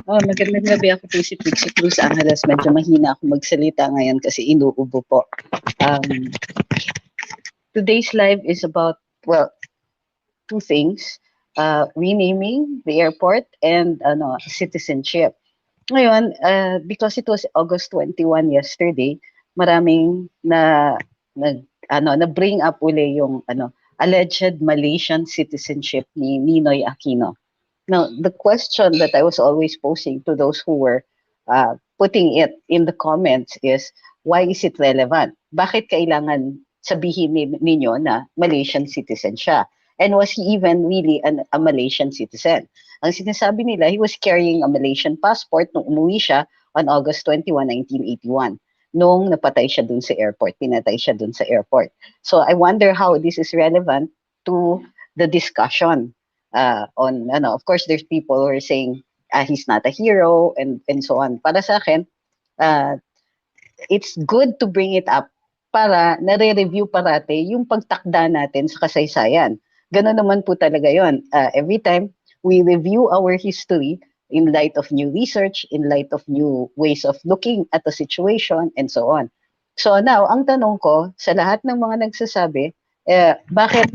Magandang gabi, ako po si Trixie Cruz-Angeles. Medyo mahina ako magsalita ngayon kasi inuubo po. Today's live is about, well, two things. Renaming the airport and citizenship. Ngayon, because it was August 21 yesterday, maraming na bring up uli yung alleged Malaysian citizenship ni Ninoy Aquino. Now, the question that I was always posing to those who were putting it in the comments is, why is it relevant? Bakit kailangan sabihin ninyo na Malaysian citizen siya? And was he even really a Malaysian citizen? Ang sinasabi nila, he was carrying a Malaysian passport nung umuwi siya on August 21, 1981. Nung napatay siya dun sa airport, pinatay siya dun sa airport. So I wonder how this is relevant to the discussion. Of course, there's people who are saying he's not a hero and so on. Para sa akin, it's good to bring it up para nare-review parate yung pagtakda natin sa kasaysayan. Ganun naman po talaga yon. Every time we review our history in light of new research, in light of new ways of looking at the situation, and so on. So now, ang tanong ko sa lahat ng mga nagsasabi, bakit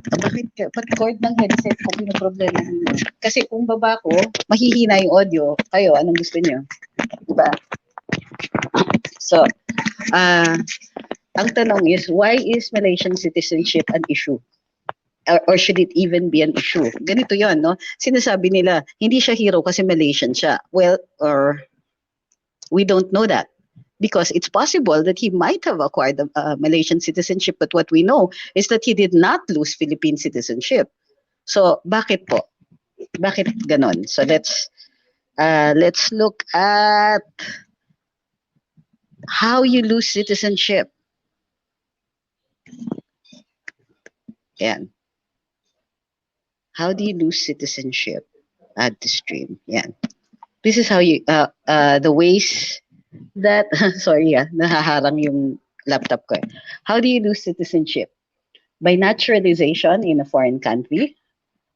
cord ng headset ko pinoproblema ninyo? Kasi kung baba ko, mahihina yung audio. Kayo, anong gusto niyo? Diba? So, ang tanong is, why is Malaysian citizenship an issue? Or should it even be an issue? Ganito yon, no? Sinasabi nila, hindi siya hero kasi Malaysian siya. Well, or we don't know that. Because it's possible that he might have acquired Malaysian citizenship, but what we know is that he did not lose Philippine citizenship. So, bakit po? Bakit ganon? So, let's look at how you lose citizenship. Yan. How do you lose citizenship? Add to stream. Yan. This is how you, the ways that, sorry nahaharang yung laptop ko. How do you lose citizenship? By naturalization in a foreign country,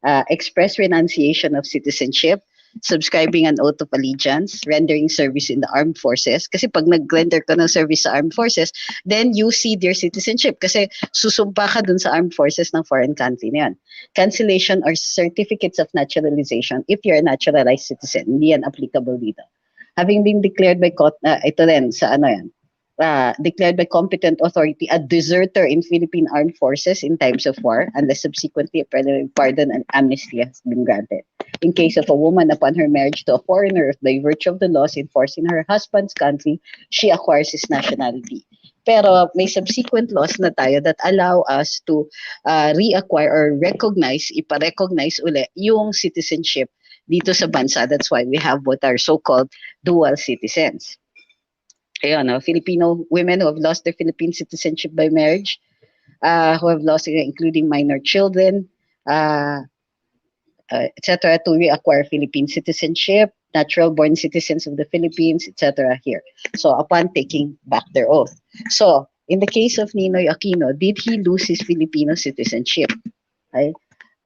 express renunciation of citizenship, subscribing an oath of allegiance, rendering service in the armed forces. Kasi pag nag-render ka ng service sa armed forces, then you cede your citizenship. Kasi susumpa ka dun sa armed forces ng foreign country na yan. Cancellation or certificates of naturalization if you're a naturalized citizen. Hindi yan applicable dito. Having been declared by declared by competent authority a deserter in Philippine armed forces in times of war, unless subsequently a pardon and amnesty has been granted. In case of a woman upon her marriage to a foreigner, by virtue of the laws enforced in her husband's country, she acquires his nationality. Pero may subsequent laws na tayo that allow us to reacquire or ipa-recognize uli yung citizenship dito sa bansa. That's why we have what are so-called dual citizens. Ayun, Filipino women who have lost their Philippine citizenship by marriage, who have lost it, including minor children, etc., to reacquire Philippine citizenship, natural-born citizens of the Philippines, etc. here. So, upon taking back their oath. So, in the case of Ninoy Aquino, did he lose his Filipino citizenship? Okay?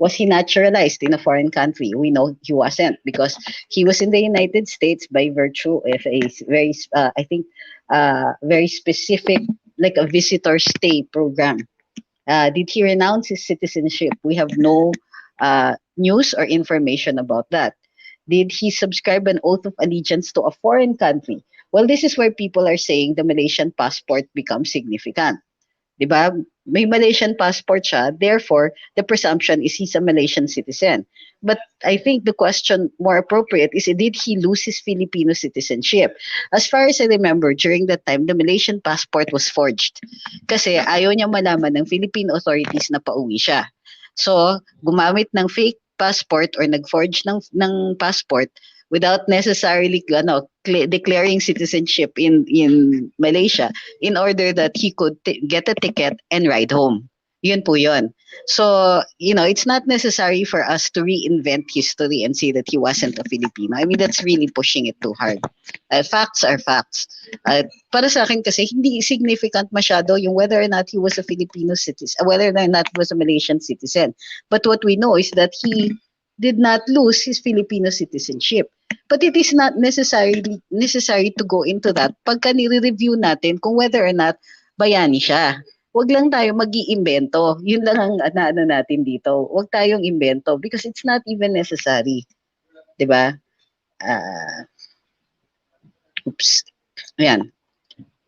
Was he naturalized in a foreign country? We know he wasn't, because he was in the United States by virtue of a very, very specific, like a visitor stay program. Did he renounce his citizenship? We have no news or information about that. Did he subscribe an oath of allegiance to a foreign country? Well, this is where people are saying the Malaysian passport becomes significant. Diba? May Malaysian passport siya, therefore, the presumption is he's a Malaysian citizen. But I think the question more appropriate is, did he lose his Filipino citizenship? As far as I remember, during that time, the Malaysian passport was forged. Kasi ayaw niya malaman ng Philippine authorities na pauwi siya. So, gumamit ng fake passport or nag-forge ng passport without necessarily declaring citizenship in Malaysia in order that he could get a ticket and ride home. Yun po yun. So, it's not necessary for us to reinvent history and say that he wasn't a Filipino. I mean, that's really pushing it too hard. Facts are facts. Para sa akin kasi, hindi significant masyado yung whether or not he was a Filipino citizen, whether or not he was a Malaysian citizen. But what we know is that he did not lose his Filipino citizenship. But it is not necessary to go into that pagka nire-review natin kung whether or not bayani siya. Huwag lang tayo mag-iimbento. Yun lang ang ano natin dito. Huwag tayong imbento because it's not even necessary. 'Di ba? Oops. Ayan.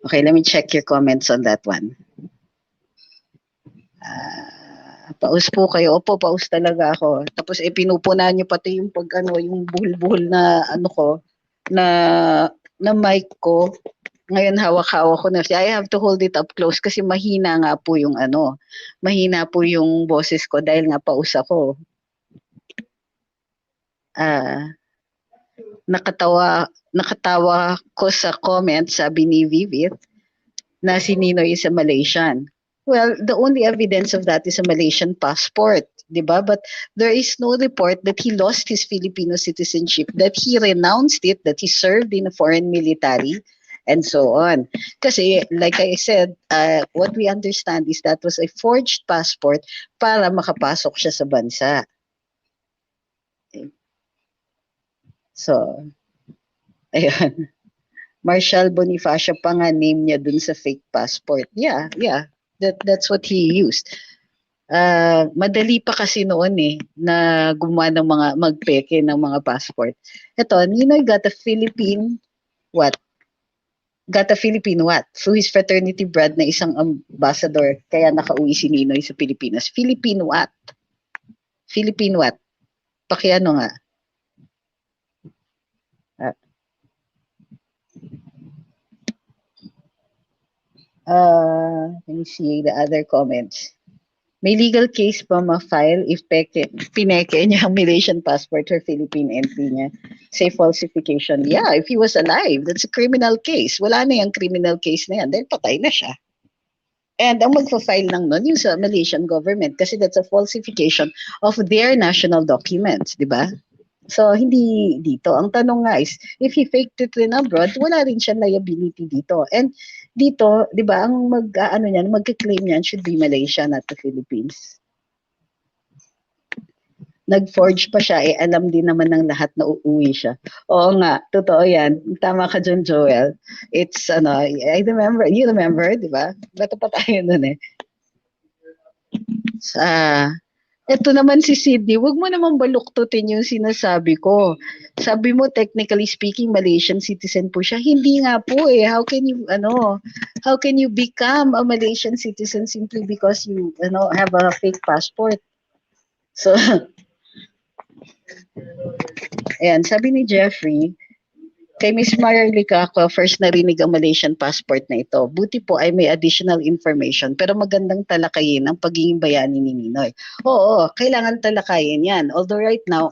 Okay, let me check your comments on that one. Paus po kayo. Opo, paus talaga ako. Tapos pinupunan niyo pati yung yung buhol-buhol na ko na mic ko. Ngayon hawak-hawak ko na. I have to hold it up close kasi mahina nga po yung mahina po yung boses ko dahil nga paus ako. Nakatawa ko sa comment, sabi ni Vivit, na si Ninoy is a Malaysian. Well, the only evidence of that is a Malaysian passport, diba? But there is no report that he lost his Filipino citizenship, that he renounced it, that he served in a foreign military, and so on. Kasi, like I said, what we understand is that was a forged passport para makapasok siya sa bansa. So, ayun. Marshall Bonifacio pa nga name niya dun sa fake passport. Yeah. That's what he used. Madali pa kasi noon na gumawa ng mga magpeke ng mga passport. Ito, Ninoy got a Philippine what? Got a Philippine what? Through his fraternity brad na isang ambassador. Kaya nakauwi si Ninoy sa Pilipinas. Philippine what? Philippine what? Pakiano nga. Let me see the other comments. May legal case pa ma-file if pineke niya ang Malaysian passport or Philippine entry niya. Say falsification. Yeah, if he was alive, that's a criminal case. Wala na yung criminal case na yan dahil patay na siya. And ang magpa-file lang nun yung sa Malaysian government kasi that's a falsification of their national documents, di ba? So, hindi dito. Ang tanong nga is, if he faked it in abroad, wala rin siya liability dito. And dito, di ba, ang magka-claim niyan should be Malaysia, not the Philippines. Nag-forge pa siya, alam din naman ng lahat na uuwi siya. Oo nga, totoo yan. Tama ka dyan, Joel. It's, I remember, you remember, di ba? Bata pa tayo nun Ito naman si Sydney, wag mo naman baluktutin yung sinasabi ko. Sabi mo, technically speaking, Malaysian citizen po siya. Hindi nga po How can you become a Malaysian citizen simply because you, have a fake passport? So, ayan, sabi ni Jeffrey, kay Miss Marlica ako, first narinig ang Malaysian passport na ito. Buti po ay may additional information, pero magandang talakayin ang pagiging bayani ni Ninoy. Oo, kailangan talakayin yan. Although right now,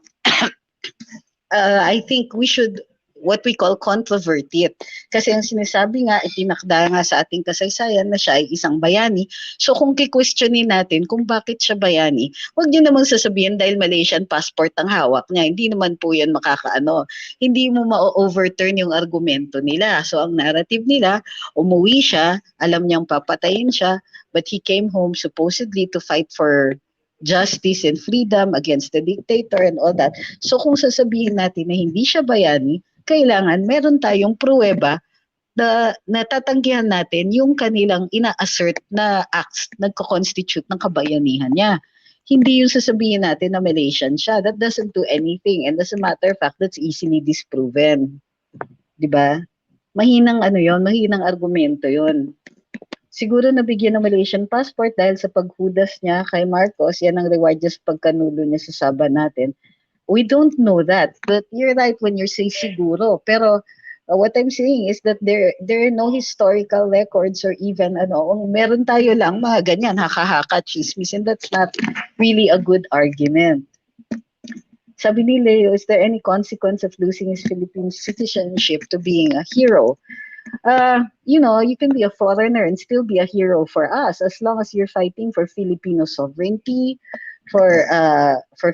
I think we should what we call controvert it. Kasi ang sinasabi nga, itinakda nga sa ating kasaysayan na siya ay isang bayani. So kung kikwestiyonin natin kung bakit siya bayani, huwag niyo namang sasabihin dahil Malaysian passport ang hawak niya. Hindi naman po yan Hindi mo ma-overturn yung argumento nila. So ang narrative nila, umuwi siya, alam niyang papatayin siya, but he came home supposedly to fight for justice and freedom against the dictator and all that. So kung sasabihin natin na hindi siya bayani, kailangan meron tayong pruweba na natatanggihan natin yung kanilang ina-assert na acts nagko-constitute ng kabayanihan niya. Hindi yung sasabihin natin na Malaysian siya. That doesn't do anything. And as a matter of fact, that's easily disproven. Diba? Mahinang mahinang argumento yon. Siguro nabigyan ng Malaysian passport dahil sa paghudas niya kay Marcos, yan ang reward niya sa pagkanulo niya sa Sabah natin. We don't know that, but you're right when you say siguro. Pero what I'm saying is that there are no historical records or even meron tayo lang mga ganyan, haka-haka, chismis, and that's not really a good argument. Sabi ni Leo, is there any consequence of losing his Philippine citizenship to being a hero? You can be a foreigner and still be a hero for us as long as you're fighting for Filipino sovereignty, for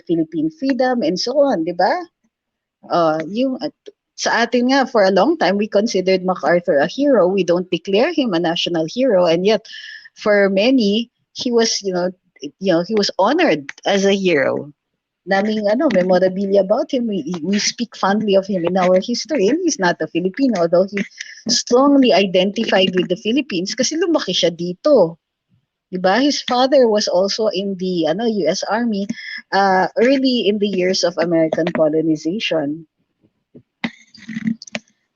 Philippine freedom and so on, 'di ba? Sa atin nga for a long time we considered MacArthur a hero. We don't declare him a national hero, and yet for many he was he was honored as a hero, daming memorabilia about him. We speak fondly of him in our history. And he's not a Filipino, although he strongly identified with the Philippines kasi lumaki siya dito. Diba? His father was also in the US Army early in the years of American colonization.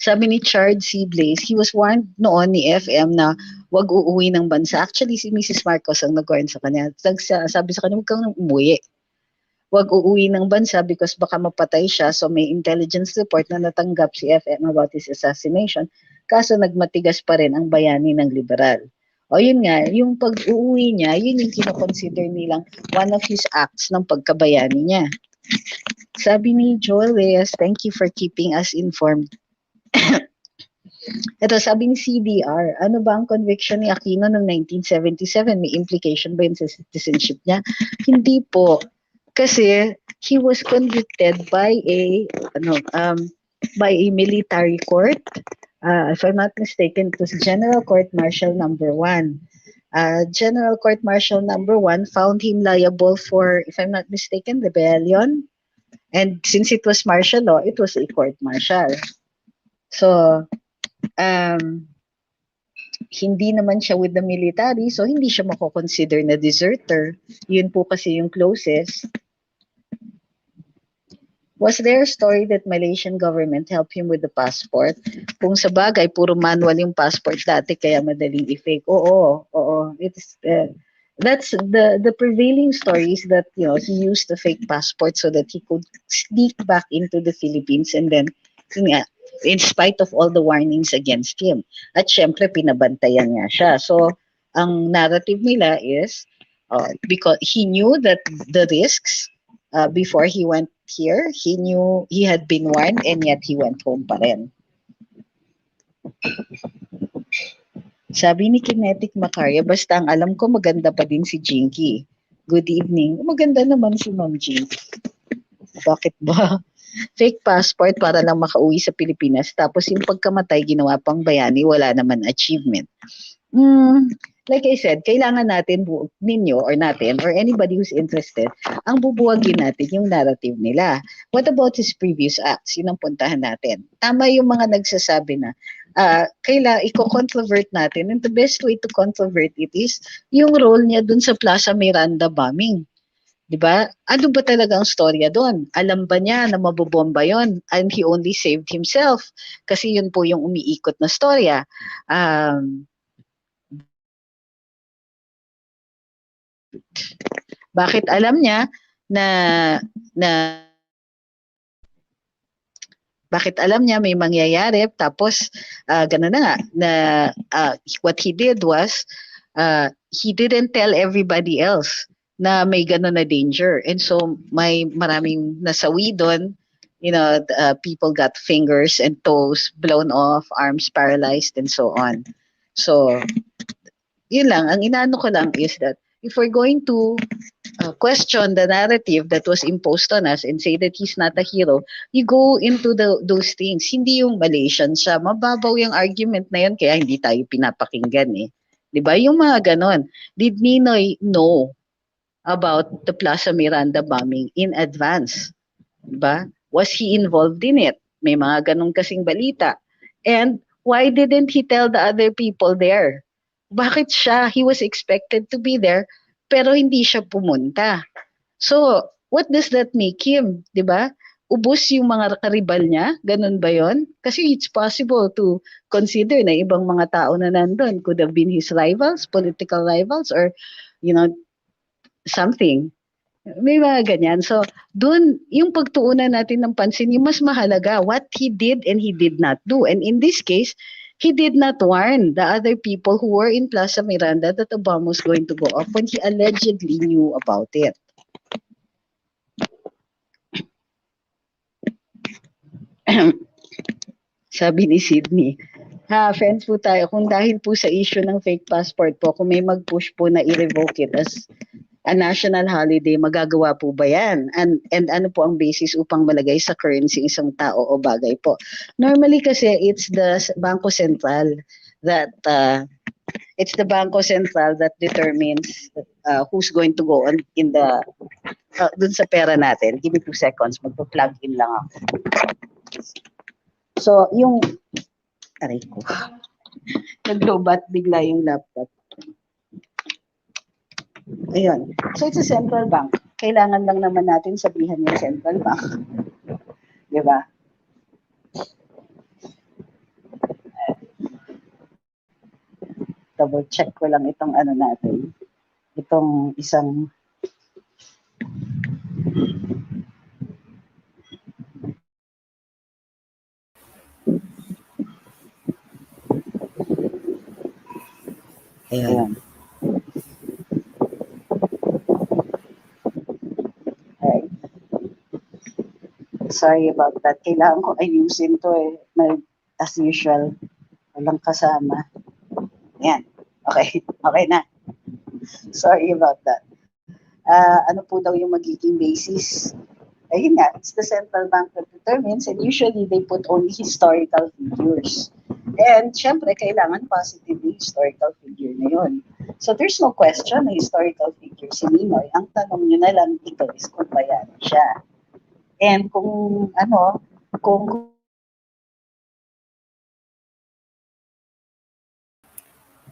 Sabi ni Chard C. Blaze, he was warned noon ni FM na wag uuwi ng bansa. Actually, si Mrs. Marcos ang nag-warn sa kanya. Sabi sa kanya, wag kang umuwi. Wag uuwi ng bansa because baka mapatay siya. So may intelligence report na natanggap si FM about his assassination. Kaso nagmatigas pa rin ang bayani ng liberal. O yun nga, yung pag-uuwi niya, yun yung kinoconsider nilang one of his acts ng pagkabayani niya. Sabi ni Joel Reyes, thank you for keeping us informed. Ito, sabi ni CDR, ano ba ang conviction ni Aquino noong 1977? May implication ba yun sa citizenship niya? Hindi po. Kasi he was convicted by a military court. If I'm not mistaken, it was General Court Martial Number 1. General Court Martial Number 1 found him liable for, if I'm not mistaken, rebellion. And since it was martial law, it was a court martial. So, hindi naman siya with the military, so hindi siya mako-consider na deserter. Yun po kasi yung closest. Was there a story that Malaysian government helped him with the passport? Kung sa bagay, puro manual yung passport dati, kaya madaling i-fake. Oo. It's that's the prevailing stories that he used the fake passport so that he could sneak back into the Philippines and then in spite of all the warnings against him. At syempre, pinabantayan niya siya. So, ang narrative nila is, because he knew that the risks before he went here, he knew he had been warned and yet he went home pa rin. Sabi ni Kinetic Macaria, basta ang alam ko maganda pa din si Jinky. Good evening. Maganda naman si Ma'am Jinky. Bakit ba? Fake passport para lang makauwi sa Pilipinas tapos yung pagkamatay ginawa pang bayani, wala naman achievement. Like I said, kailangan natin ninyo or natin or anybody who's interested, ang bubuwagin natin yung narrative nila. What about his previous acts? Yun ang puntahan natin. Tama yung mga nagsasabi na i-controvert natin, and the best way to controvert it is yung role niya dun sa Plaza Miranda bombing. Diba? Ano ba talaga ang storya doon? Alam ba niya na mabobomba yon? And he only saved himself. Kasi yun po yung umiikot na storya. Bakit alam niya bakit alam niya may mangyayari tapos gano'n na nga what he did was he didn't tell everybody else na may gano'n na danger. And so may maraming nasawi doon. People got fingers and toes blown off, arms paralyzed, and so on. So, yun lang. Ang inaano ko lang is that if we're going to question the narrative that was imposed on us and say that he's not a hero, you go into those things. Hindi yung Malaysian siya. Mababaw yung argument na yun, kaya hindi tayo pinapakinggan eh. Diba? Yung mga ganon. Did Ninoy know about the Plaza Miranda bombing in advance? Diba? Was he involved in it? May mga ganong kasing balita. And why didn't he tell the other people there? Bakit siya? He was expected to be there, pero hindi siya pumunta. So, what does that make him? Diba? Ubus yung mga karibal niya? Ganun ba yon? Kasi it's possible to consider na ibang mga tao na nandun could have been his rivals, political rivals, or, something. May mga ganyan. So, dun, yung pagtuunan natin ng pansin, yung mas mahalaga, what he did and he did not do. And in this case, he did not warn the other people who were in Plaza Miranda that a bomb was going to go off when he allegedly knew about it. Sabi ni Sydney, friends po tayo, kung dahil po sa issue ng fake passport po, kung may mag-push po na i-revoke it as a national holiday, magagawa po ba yan? And ano po ang basis upang malagay sa currency isang tao o bagay po? Normally kasi it's the Bangko Sentral that It's the Bangko Sentral that determines who's going to go on in the dun sa pera natin. Give me 2 seconds, magpa-plug in lang ako. So, yung aray ko. Nag-lobat bigla yung laptop. Ayun. So, it's a central bank. Kailangan lang naman natin sabihan yung central bank. Di ba? Double check ko lang itong ano natin. Itong isang ayan. Alright. Sorry about that. Kailangan ko ayusin to eh. As usual, walang kasama. Ayan. Okay. Okay na. Sorry about that. Ano po daw yung magiging basis? Ayun nga, it's the central bank that determines, and usually they put only historical figures. And syempre, kailangan positively historical figure na yun. So there's no question na historical figure si Ninoy. Ang tanong nyo na lang dito is kung bayani siya. And kung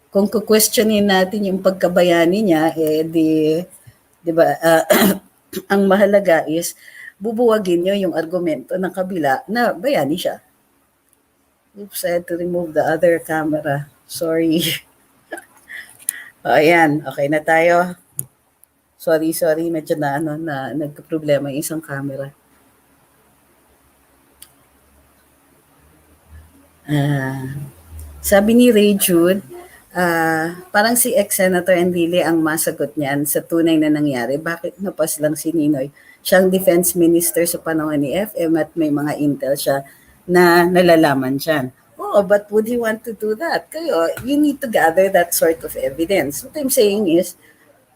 kung questionin natin yung pagkabayani niya, eh di ba, ang mahalaga is bubuwagin nyo yung argumento ng kabila na bayani siya. Oops, I had to remove the other camera. Sorry. Ayan, okay na tayo. Sorry, medyo na nagka-problema yung isang camera. Sabi ni Ray Jude, parang si ex-Senator Enrile ang masagot niyan sa tunay na nangyari. Bakit napas lang si Ninoy? Siyang defense minister sa panahon ni FM at may mga intel siya na nalalaman siya. Oh, but would he want to do that? Kayo, you need to gather that sort of evidence. What I'm saying is,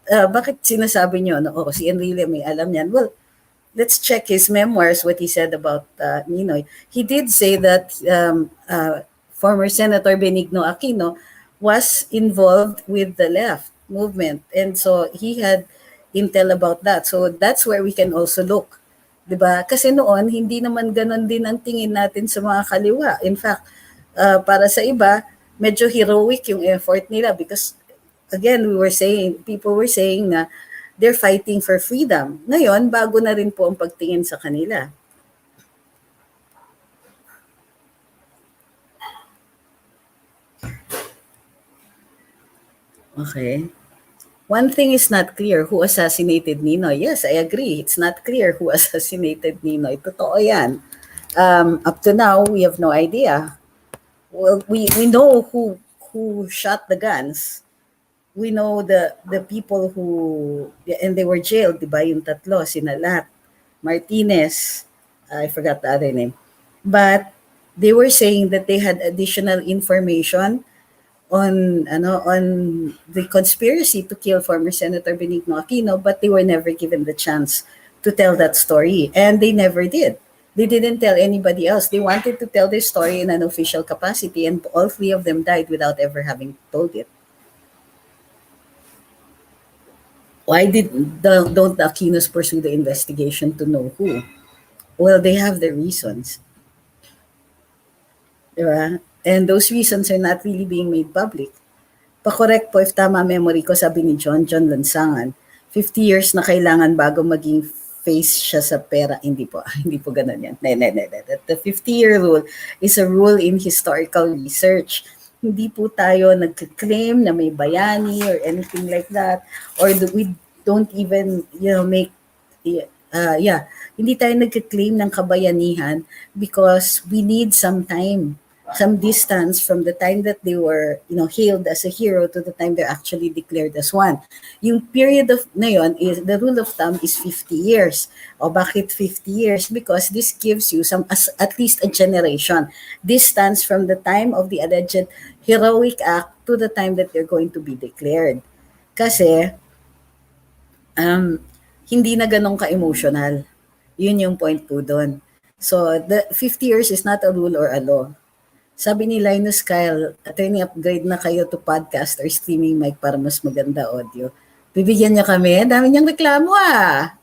bakit sinasabi nyo, si Enrile may alam niyan? Well, let's check his memoirs, what he said about Ninoy. He did say that former Senator Benigno Aquino was involved with the left movement. And so he had intel about that. So that's where we can also look. Diba? Kasi noon, hindi naman ganon din ang tingin natin sa mga kaliwa. In fact, para sa iba, medyo heroic yung effort nila because again, people were saying na they're fighting for freedom. Ngayon, bago na rin po ang pagtingin sa kanila. Okay. One thing is not clear, who assassinated Ninoy? Yes, I agree. It's not clear who assassinated Ninoy. Totoo yan. Up to now, we have no idea. Well, we know who shot the guns. We know the people who, and they were jailed, di ba? Yung tatlo, sinalat, Martinez, I forgot the other name. But they were saying that they had additional information on the conspiracy to kill former Senator Benigno Aquino, but they were never given the chance to tell that story, and they never did. They didn't tell anybody else. They wanted to tell their story in an official capacity, and all three of them died without ever having told it. Why don't the Aquinos pursue the investigation to know who? Well, they have their reasons. Diba? And those reasons are not really being made public. Pa-correct po if tama memory ko, sabi ni John Lansangan, 50 years na kailangan bago maging face siya sa pera. Hindi po ganun yan. The 50-year rule is a rule in historical research. Hindi po tayo nag-claim na may bayani or anything like that, or we don't even make hindi tayo nag-claim ng kabayanihan because we need some time, some distance from the time that they were hailed as a hero to the time they're actually declared as one. Yung period of na yun is, the rule of thumb is 50 years. O bakit 50 years? Because this gives you at least a generation distance from the time of the alleged heroic act to the time that they're going to be declared. Kasi hindi na ganun ka-emotional. Yun yung point po doon. So the 50 years is not a rule or a law. Sabi ni Linus Kyle, attorney upgrade na kayo to podcast or streaming mic para mas maganda audio. Bibigyan niya kami. Dami niyang reklamo ah.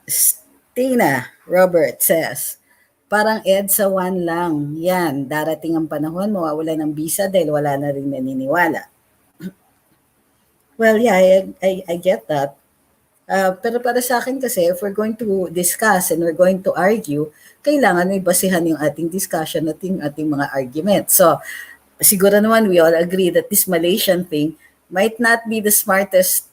Stina Robert says, parang EDSA 1 lang. Yan, darating ang panahon, mawawala ng visa dahil wala na rin naniniwala. Well, yeah, I get that. Pero para sa akin kasi, if we're going to discuss and we're going to argue, kailangan may basihan yung ating discussion at yung ating mga argument. So, siguro naman we all agree that this Malaysian thing might not be the smartest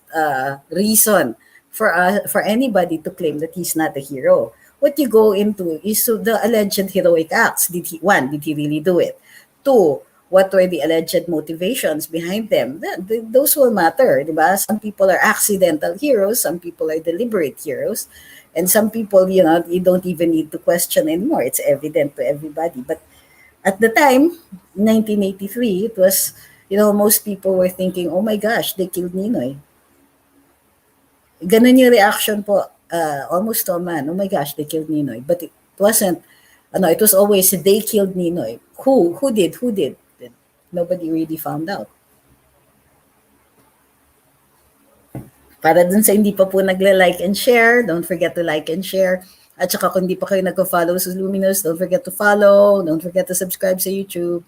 reason for anybody to claim that he's not a hero. What you go into is the alleged heroic acts. Did he really do it? Two, what were the alleged motivations behind them? Those will matter, di ba? Some people are accidental heroes, some people are deliberate heroes, and some people, you don't even need to question anymore. It's evident to everybody. But at the time, 1983, it was, most people were thinking, oh my gosh, they killed Ninoy. Ganun yung reaction po, almost to a man, oh my gosh, they killed Ninoy. But it wasn't, it was always, they killed Ninoy. Who did? Nobody really found out. Para dun sa hindi pa po nagle-like and share, don't forget to like and share. At saka kung hindi pa kayo nagko-follow sa Luminous, don't forget to follow. Don't forget to subscribe sa YouTube.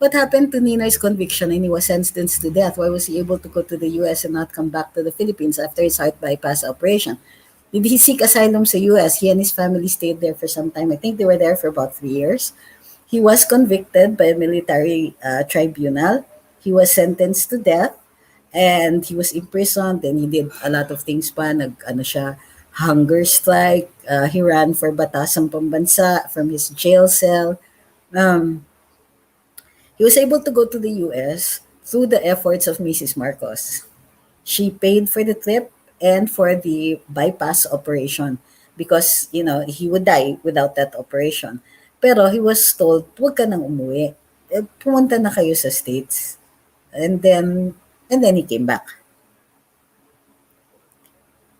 What happened to Ninoy's conviction and he was sentenced to death? Why was he able to go to the US and not come back to the Philippines after his heart bypass operation? Did he seek asylum sa US? He and his family stayed there for some time. I think they were there for about 3 years. He was convicted by a military tribunal. He was sentenced to death and he was imprisoned and he did a lot of things pa. Hunger strike. He ran for Batasang Pambansa from his jail cell. He was able to go to the US through the efforts of Mrs. Marcos. She paid for the trip and for the bypass operation because, he would die without that operation. Pero he was told, huwag ka nang umuwi. Pumunta na kayo sa States. And then he came back.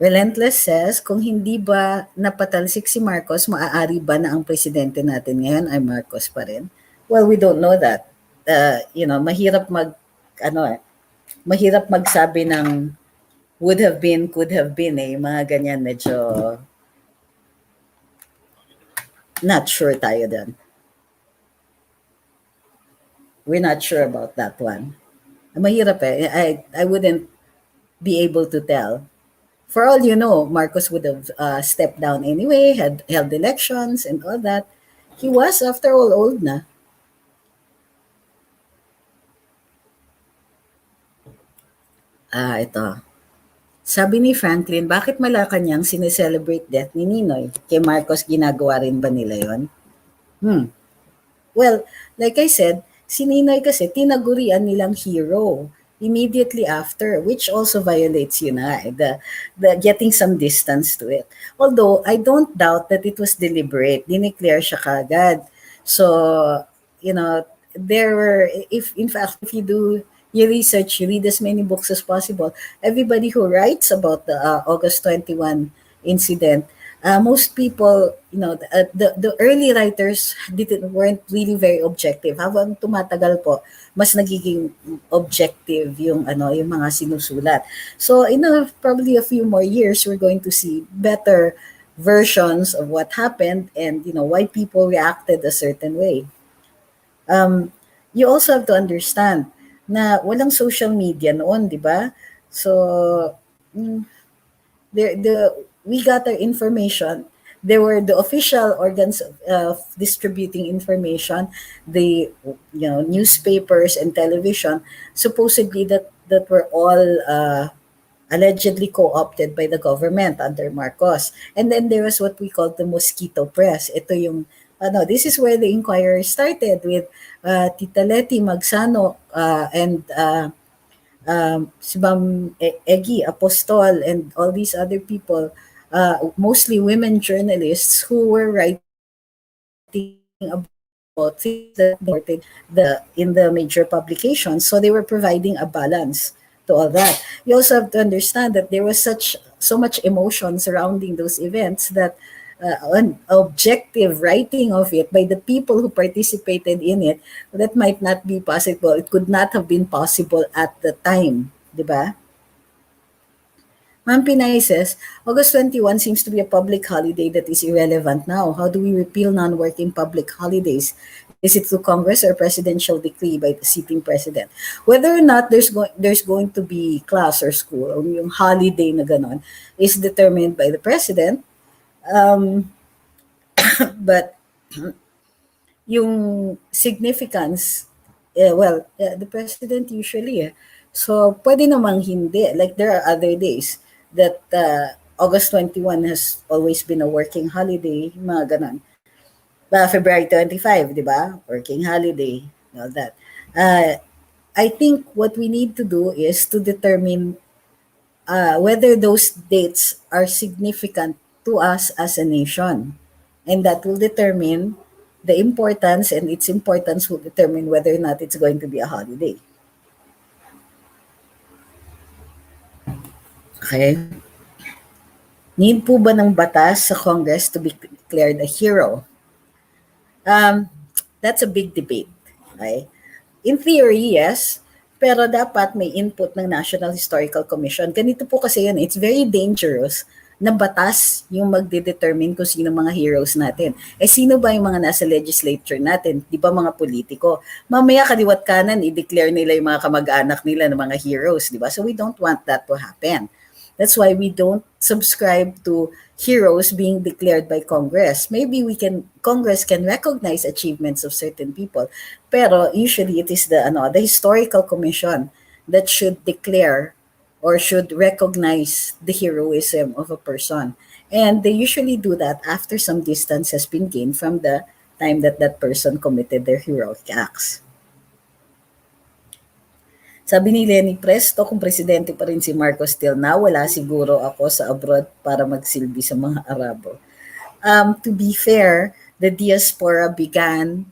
Relentless says, kung hindi ba napatalsik si Marcos, maaari ba na ang presidente natin ngayon ay Marcos pa rin? Well, we don't know that. Mahirap magsabi ng would have been, could have been mga ganyan medyo not sure tayo dun. We're not sure about that one. Mahirap I wouldn't be able to tell. For all you know, Marcos would have stepped down anyway, had held elections and all that. He was, after all, old na. Ito. Sabi ni Franklin, bakit Malacanang sineselebrate death ni Ninoy? Kay Marcos ginagawa rin ba nila yon? Well, like I said, si Ninoy kasi tinagurian nilang hero immediately after, which also violates the getting some distance to it. Although, I don't doubt that it was deliberate. Dineclare siya kagad. So, there were, if you do your research, you read as many books as possible, everybody who writes about the August 21 incident, most people, the early writers weren't really very objective. Habang tumatagal po, mas nagiging objective yung mga sinusulat. So in probably a few more years, we're going to see better versions of what happened and why people reacted a certain way. You also have to understand na walang social media noon, di ba? So we got our information. There were the official organs of distributing information, the newspapers and television, supposedly that were all allegedly co-opted by the government under Marcos. And then there was what we call the mosquito press. Ito yung this is where the inquiry started with Tita Leti Magsano and si Ma'am Egi Apostol and all these other people, mostly women journalists who were writing about things that reported in the major publications. So they were providing a balance to all that. You also have to understand that there was so much emotion surrounding those events that an objective writing of it by the people who participated in it, that might not be possible. It could not have been possible at the time, di ba? Ma'am Pinay says, August 21 seems to be a public holiday that is irrelevant now. How do we repeal non-working public holidays? Is it through Congress or presidential decree by the sitting president? Whether or not there's going to be class or school, o yung holiday na ganon, is determined by the president. But yung significance, the president usually, so pwede namang hindi. Like there are other days that August 21 has always been a working holiday, mga ganon. February 25, di ba? Working holiday, all that. I think what we need to do is to determine whether those dates are significant to us as a nation. And that will determine the importance, and its importance will determine whether or not it's going to be a holiday. Okay? Need po ba ng batas sa Congress to be declared a hero? That's a big debate. Okay? In theory, yes. Pero dapat may input ng National Historical Commission. Ganito po kasi yun. It's very dangerous na batas yung magde-determine kung sino mga heroes natin. Sino ba yung mga nasa legislature natin? Di ba mga politiko? Mamaya kaliwat kanan, i-declare nila yung mga kamag-anak nila ng mga heroes. Di ba? So we don't want that to happen. That's why we don't subscribe to heroes being declared by Congress. Maybe Congress can recognize achievements of certain people, pero usually it is the Historical Commission that should declare or should recognize the heroism of a person. And they usually do that after some distance has been gained from the time that that person committed their heroic acts. Sabi ni Lenny Presto, kung presidente pa rin si Marcos till now, wala siguro ako sa abroad para magsilbi sa mga Arabo. To be fair, the diaspora began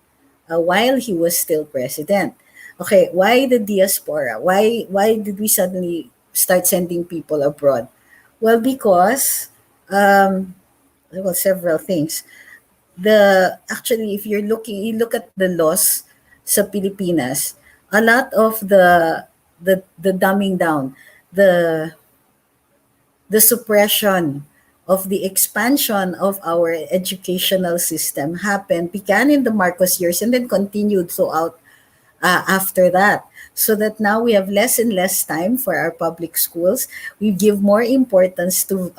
while he was still president. Okay, why the diaspora? Why did we suddenly start sending people abroad? Well, because several things. Actually, if you look at the laws sa Pilipinas, a lot of the dumbing down, the suppression of the expansion of our educational system began in the Marcos years and then continued throughout after that. So that now we have less and less time for our public schools. We give more importance to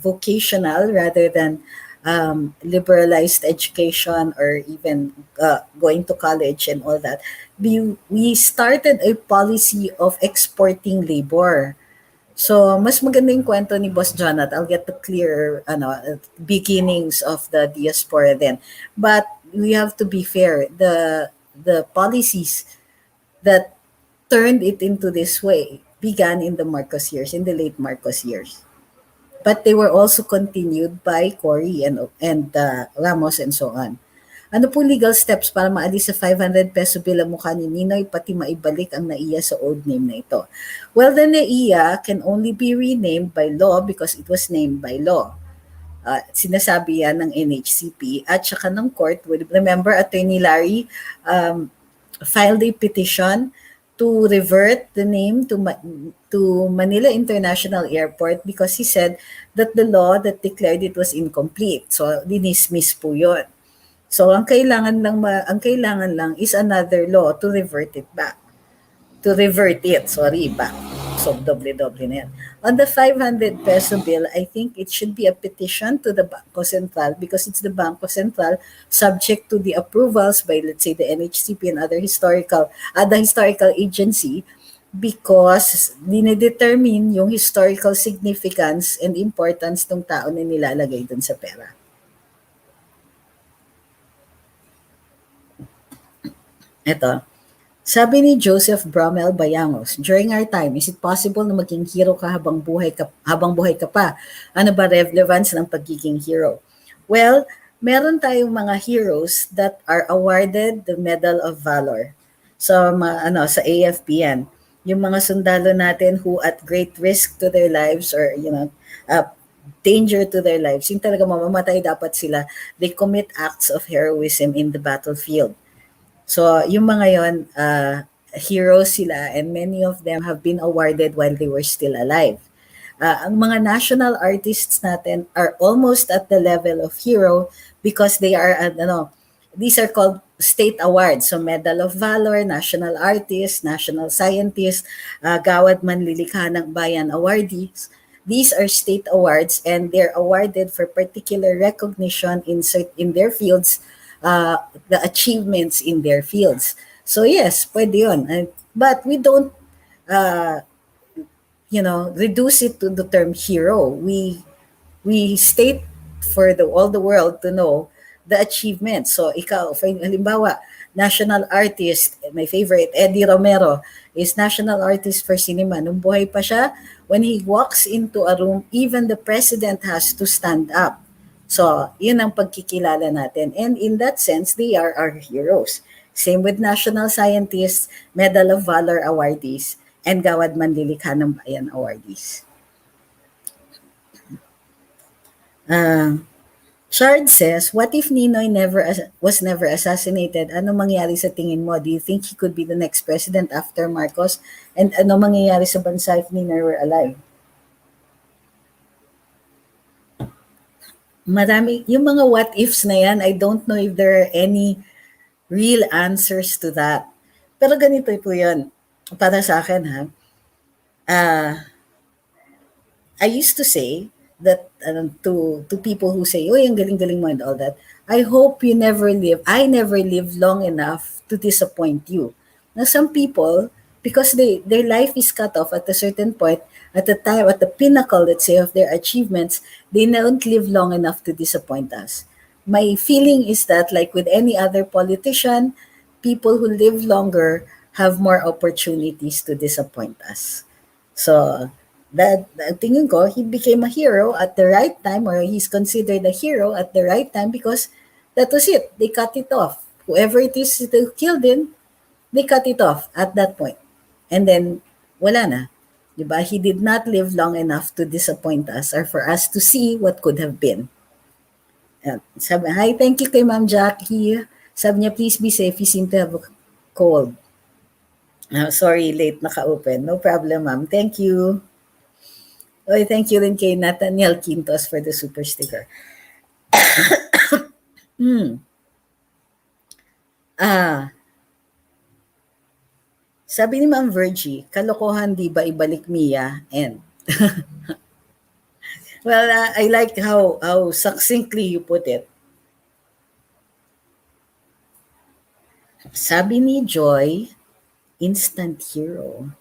vocational rather than liberalized education or even going to college and all that. We started a policy of exporting labor. So, mas maganda yung kwento ni Boss Jonathan. I'll get the clear beginnings of the diaspora then. But we have to be fair. The policies that turned it into this way began in the Marcos years, in the late Marcos years. But they were also continued by Cory and Ramos and so on. Ano po legal steps para maalis sa 500 peso bill ang mukha ni Ninoy pati maibalik ang NAIA sa old name na ito? Well, the NAIA can only be renamed by law because it was named by law. Sinasabi yan ng NHCP at saka ng court. Remember, Attorney Larry filed a petition to revert the name to Manila International Airport because he said that the law that declared it was incomplete. So, dinismiss po yun. So, ang kailangan lang is another law to revert it back. Back. So, doble-doble na yan. On the 500 peso bill, I think it should be a petition to the Bangko Sentral because it's the Bangko Sentral subject to the approvals by, let's say, the NHCP and other the historical agency because dinedetermine yung historical significance and importance ng tao na nilalagay dun sa pera. Ito, sabi ni Joseph Bromel Bayangos, during our time, is it possible na maging hero ka habang buhay ka pa? Ano ba relevance ng pagiging hero? Well, meron tayong mga heroes that are awarded the Medal of Valor. So, sa AFPN, yung mga sundalo natin who at great risk to their lives or, danger to their lives, yung talaga mamamatay dapat sila, they commit acts of heroism in the battlefield. So, yung mga yon, heroes sila, and many of them have been awarded while they were still alive. Ang mga national artists natin are almost at the level of hero because they are, these are called state awards. So, Medal of Valor, National Artist, National Scientist, Gawad Manlilikha ng Bayan awardees. These are state awards, and they're awarded for particular recognition in their fields, the achievements in their fields. So yes, pwede yun. But we don't, uh, reduce it to the term hero. We state for all the world to know the achievements. So ikaw, for halimbawa, national artist, my favorite, Eddie Romero, is national artist for cinema. Nung buhay pa siya, when he walks into a room, even the president has to stand up. So, yun ang pagkikilala natin. And in that sense, they are our heroes. Same with national scientists, Medal of Valor awardees, and Gawad Manlilikha ng Bayan awardees. Shard says, what if Ninoy was never assassinated? Ano mangyari sa tingin mo? Do you think he could be the next president after Marcos? And ano mangyayari sa bansa if Ninoy were alive? Marami, yung mga what ifs na yan, I don't know if there are any real answers to that. Pero ganito po yun. Para sa akin, ha? I used to say that to people who say, oh, ang galing-galing mo and all that, I hope I never live long enough to disappoint you. Now, some people, because their life is cut off at a certain point, at the pinnacle, let's say, of their achievements, they don't live long enough to disappoint us. My feeling is that, like with any other politician, people who live longer have more opportunities to disappoint us. So, tingin ko, he became a hero at the right time, or he's considered a hero at the right time because that was it. They cut it off. Whoever it is who killed him, they cut it off at that point. And then, wala na. Diba? He did not live long enough to disappoint us or for us to see what could have been. Sabi, hi, thank you kay Ma'am Jackie. Sabi niya, please be safe. You seem to have a cold. Sorry, late naka-open. No problem, ma'am. Thank you. Okay, thank you rin kay Nathaniel Quintos for the super sticker. Sabi ni Ma'am Virgie, kalokohan di ba ibalik Mia? And well, I like how succinctly you put it. Sabi ni Joy, instant hero.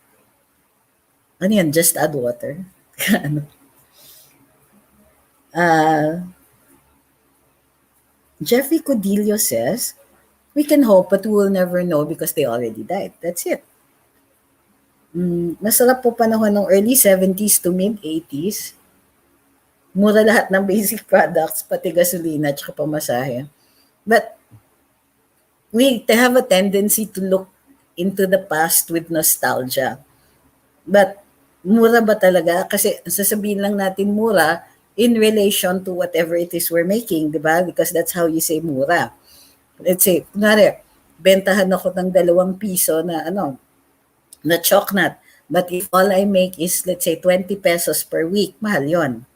Ano yan? Just add water? Jeffrey Codillo says, we can hope but we will never know because they already died. That's it. Masarap po panahon ng early 70s to mid-80s. Mura lahat ng basic products, pati gasolina at pamasahe. But we have a tendency to look into the past with nostalgia. But mura ba talaga? Kasi sasabihin lang natin mura in relation to whatever it is we're making, di ba? Because that's how you say mura. Let's say, kunwari, bentahan ako ng 2 piso na na choknat. But if all I make is, let's say, 20 pesos per week, mahal yon.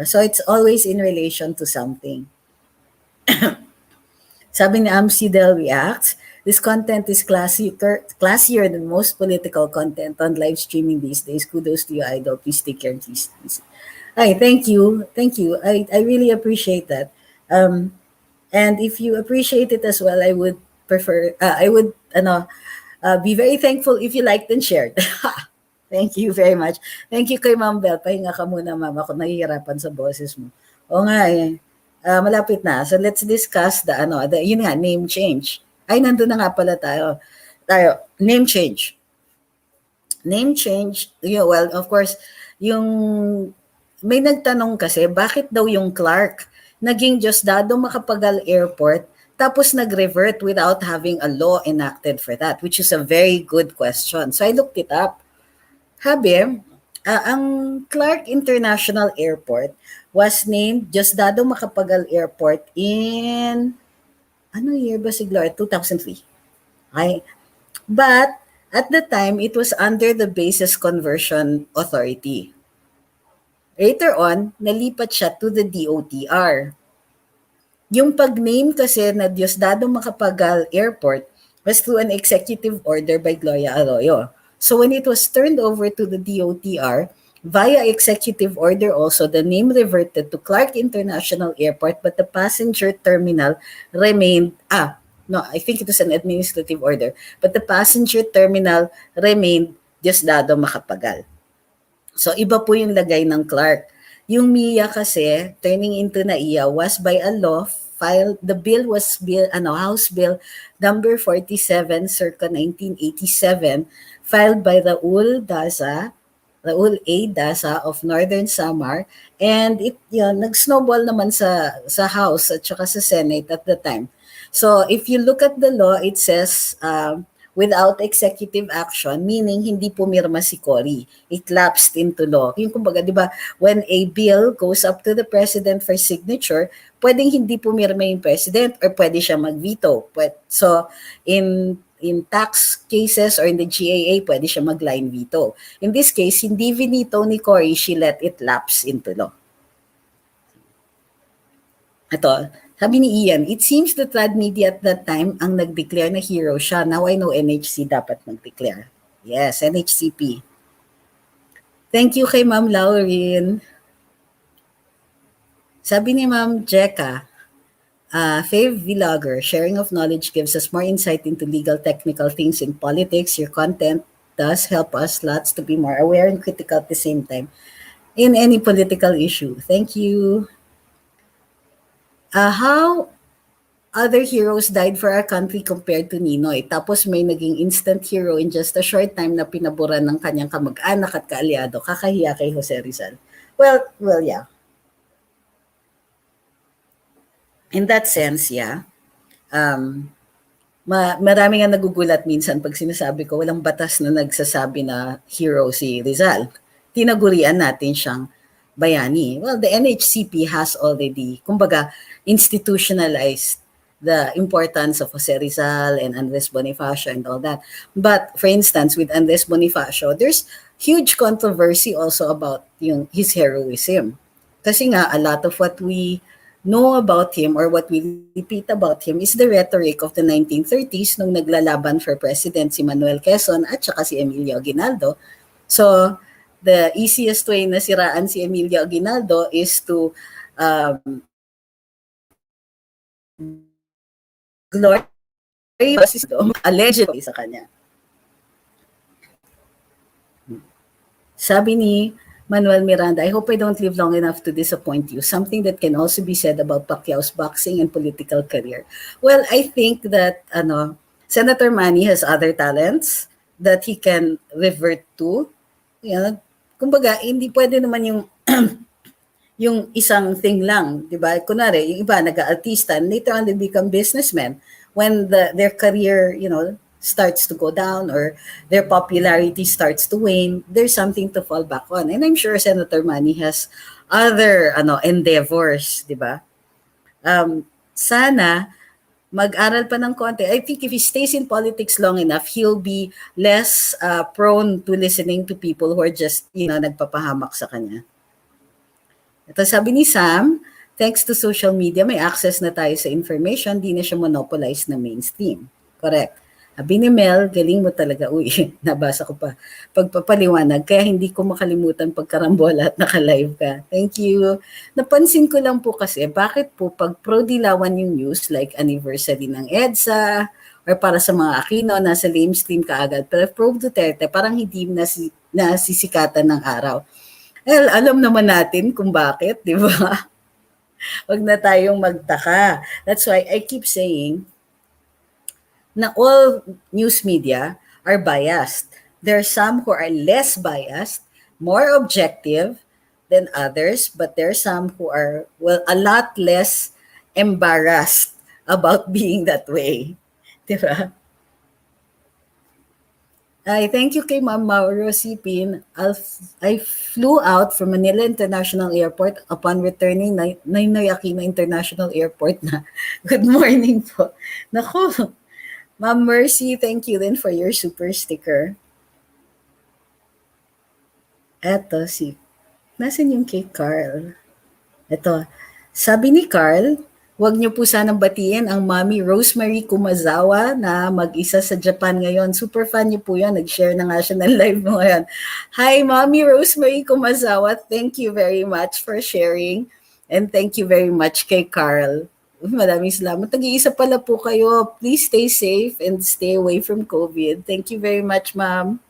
So it's always in relation to something. Sabi ni Amsidel Reacts, this content is classier than most political content on live streaming these days. Kudos to you, Idol. Please take care. Please. Hi, thank you. Thank you. I really appreciate that. And if you appreciate it as well, I would be very thankful if you liked and shared. Thank you very much. Thank you kay Ma'am Bel. Pahinga ka muna, Ma'am. Ako nahihirapan sa boses mo. O nga eh. Malapit na. So let's discuss yun nga, name change. Ay, nandun na nga pala tayo. Name change. Name change, well, of course, may nagtanong kasi, bakit daw yung Clark naging Diosdado Macapagal Airport tapos nag-revert without having a law enacted for that, which is a very good question. So I looked it up. Sabi, Ang Clark International Airport was named Diosdado Macapagal Airport in, ano year ba siglo? 2003. Okay? But at the time, it was under the Bases Conversion Authority. Later on, nalipat siya to the DOTR. Yung pag-name kasi na Diosdado Macapagal Airport was through an executive order by Gloria Arroyo. So when it was turned over to the DOTR, via executive order also, the name reverted to Clark International Airport, but the passenger terminal remained, no, I think it was an administrative order, but the passenger terminal remained Diosdado Macapagal. So iba po yung lagay ng Clark. Yung MIA kasi, turning into NAIA, was by a law filed, the bill was House Bill number 47 circa 1987, filed by Raul A. Daza of Northern Samar, and it nag-snowball naman sa House at saka sa Senate at the time. So if you look at the law, it says without executive action, meaning hindi pumirma si Cory. It lapsed into law. Yung kumbaga, di ba, when a bill goes up to the president for signature, pwedeng hindi pumirma yung president or pwede siya mag-veto. So, in tax cases or in the GAA, pwede siya mag-line veto. In this case, hindi vinito ni Cory, she let it lapse into law. Ito, sabi ni Ian, it seems that Rad Media at that time ang nag-declare na hero siya. Now I know NHC dapat mag-declare. Yes, NHCP. Thank you kay Ma'am Lauren. Sabi ni Ma'am Jeka, Fave Vlogger, sharing of knowledge gives us more insight into legal technical things in politics. Your content does help us lots to be more aware and critical at the same time in any political issue. Thank you. How other heroes died for our country compared to Ninoy. Tapos may naging instant hero in just a short time na pinaboran ng kanyang kamag-anak at kaalyado. Kakahiya kay Jose Rizal. Well, yeah. In that sense, yeah. Marami nga nagugulat minsan pag sinasabi ko walang batas na nagsasabi na hero si Rizal. Tinagurian natin siyang bayani. Well, the NHCP has already, kumbaga, institutionalized the importance of Jose Rizal and Andres Bonifacio and all that. But for instance, with Andres Bonifacio, there's huge controversy also about his heroism. Kasi nga, a lot of what we know about him or what we repeat about him is the rhetoric of the 1930s nung naglalaban for president si Manuel Quezon at saka si Emilio Aguinaldo. So, the easiest way na siraan si Emilio Aguinaldo is to glorify allegedly sa kanya. Sabi ni Manuel Miranda, I hope I don't live long enough to disappoint you. Something that can also be said about Pacquiao's boxing and political career. Well, I think that Senator Manny has other talents that he can revert to. Kumbaga, hindi pwede naman yung yung isang thing lang, di ba? Kunwari, yung iba nag-artista, and later on they become businessmen. When their career, starts to go down or their popularity starts to wane, there's something to fall back on. And I'm sure Senator Manny has other endeavors, di ba? Sana mag-aral pa ng konti. I think if he stays in politics long enough, he'll be less prone to listening to people who are just, nagpapahamak sa kanya. Ito sabi ni Sam, thanks to social media, may access na tayo sa information, di na siya monopolized na mainstream. Correct. Sabi ni Mel, galing mo talaga. Uy, nabasa ko pa. Pagpapaliwanag, kaya hindi ko makalimutan pagkarambola at naka-live ka. Thank you. Napansin ko lang po kasi, bakit po pag pro-dilawan yung news, like anniversary ng EDSA, or para sa mga Aquino, nasa lamestream ka agad. Pero pro Duterte, parang hindi nasisikatan ng araw. Well, alam naman natin kung bakit, di ba? Huwag na tayong magtaka. That's why I keep saying na all news media are biased. There are some who are less biased, more objective than others, but there are some who are, a lot less embarrassed about being that way. Di ba? Ay, thank you kay Ma'am Mauro Sipin. I flew out from Manila International Airport upon returning Noynoy Aquino International Airport na. Good morning po. Naku, Ma'am Mercy, thank you din for your super sticker. Eto si, nasan yung kay Carl? Ito, sabi ni Carl, huwag niyo po sanang batiin ang Mami Rosemary Kumazawa na mag-isa sa Japan ngayon. Super fan niyo po yan. Nag-share na nga siya ng live mo ngayon. Hi, Mami Rosemary Kumazawa. Thank you very much for sharing. And thank you very much kay Carl. Maraming salamat. Nag-iisa pala po kayo. Please stay safe and stay away from COVID. Thank you very much, Ma'am.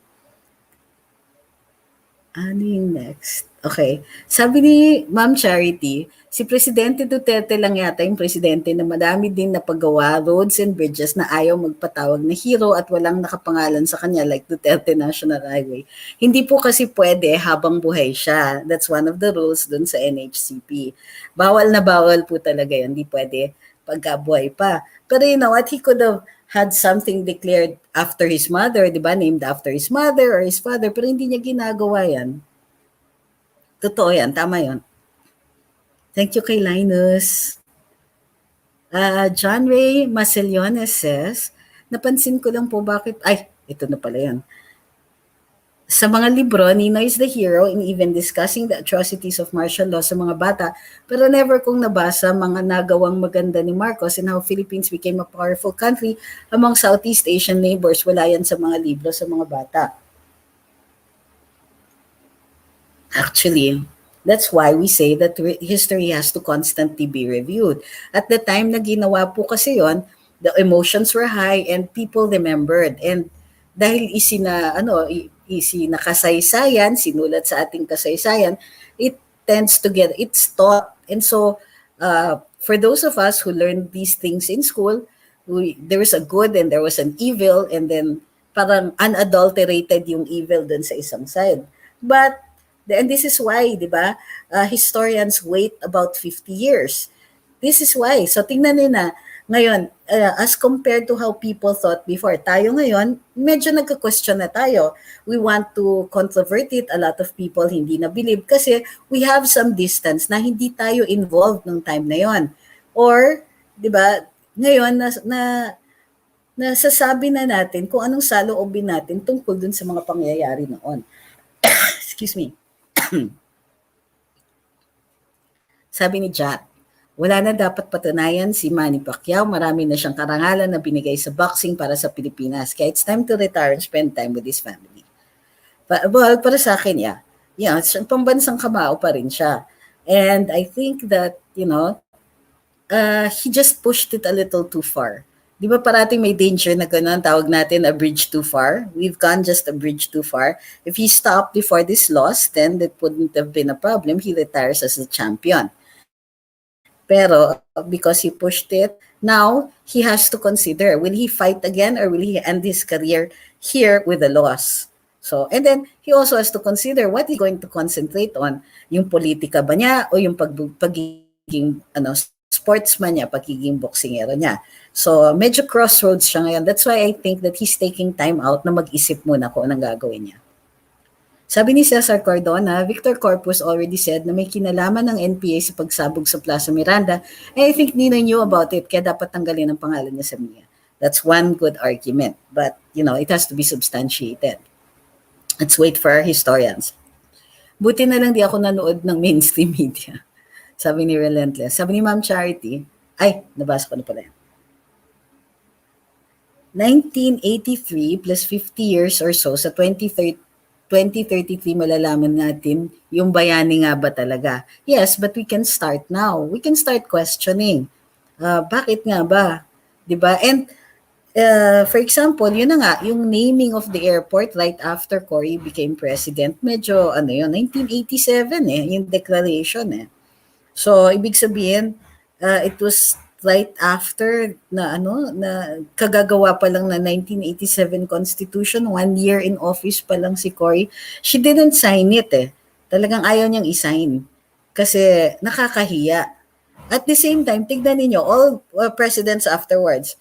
Ano yung next? Okay. Sabi ni Ma'am Charity, si Presidente Duterte lang yata yung presidente na madami din napagawa roads and bridges na ayaw magpatawag na hero at walang nakapangalan sa kanya like Duterte National Highway. Hindi po kasi pwede habang buhay siya. That's one of the rules dun sa NHCP. Bawal na bawal po talaga yun. Hindi pwede pagka buhay pa. Pero you know what? He could have had something declared after his mother, di ba? Named after his mother or his father, pero hindi niya ginagawa yan. Totoo yan, tama yan. Thank you kay Linus. John Ray Macellones says, napansin ko lang po bakit, ay, ito na pala yan. Sa mga libro, Ninoy is the hero in even discussing the atrocities of martial law sa mga bata, pero never kong nabasa mga nagawang maganda ni Marcos and how Philippines became a powerful country among Southeast Asian neighbors. Wala yan sa mga libro sa mga bata. Actually, that's why we say that history has to constantly be reviewed. At the time na ginawa po kasi yon, the emotions were high and people remembered. And dahil isinakasaysayan, sinulat sa ating kasaysayan, it tends to get, it's taught. And so, for those of us who learned these things in school, there was a good and there was an evil, and then parang unadulterated yung evil dun sa isang side. But, and this is why, di ba, historians wait about 50 years. This is why. So, tingnan nyo na, ngayon, as compared to how people thought before, tayo ngayon, medyo nagka-question na tayo. We want to controvert it. A lot of people hindi na believe kasi we have some distance na hindi tayo involved nung time na yon. Or, di ba, ngayon, nasasabi na natin kung anong saloobin natin tungkol dun sa mga pangyayari noon. Excuse me. Sabi ni Jack, wala na dapat patunayan si Manny Pacquiao. Marami na siyang karangalan na binigay sa boxing para sa Pilipinas. Kaya it's time to retire and spend time with his family. Well, para sa akin, yeah, pambansang kamao pa rin siya. And I think that, he just pushed it a little too far. Di ba parating may danger na gano'n, tawag natin a bridge too far? We've gone just a bridge too far. If he stopped before this loss, then that wouldn't have been a problem. He retires as a champion. Pero because he pushed it, now he has to consider, will he fight again or will he end his career here with a loss? So, and then he also has to consider what he's going to concentrate on. Yung politika ba niya o yung pagiging sportsman niya, pagiging boksingero niya. So, medyo crossroads siya ngayon. That's why I think that he's taking time out na mag-isip muna kung anong gagawin niya. Sabi ni Cesar Cardona, Victor Corpus already said na may kinalaman ng NPA sa pagsabog sa Plaza Miranda. And I think Nino knew about it, kaya dapat tanggalin ang pangalan niya sa MIA. That's one good argument. But, it has to be substantiated. Let's wait for our historians. Buti na lang di ako nanood ng mainstream media. Sabi ni Relentless. Sabi ni Ma'am Charity, nabasa ko na pala yan. 1983 plus 50 years or so sa 2033 malalaman natin yung bayani nga ba talaga. Yes, but we can start now. We can start questioning. Bakit nga ba? Diba? And for example, yun na nga, yung naming of the airport right after Cory became president, medyo 1987 yung declaration So, ibig sabihin, it was right after na kagagawa pa lang na 1987 Constitution, 1 year in office pa lang si Cory. She didn't sign it Talagang ayaw niyang i-sign kasi nakakahiya. At the same time, tignan ninyo, all presidents afterwards,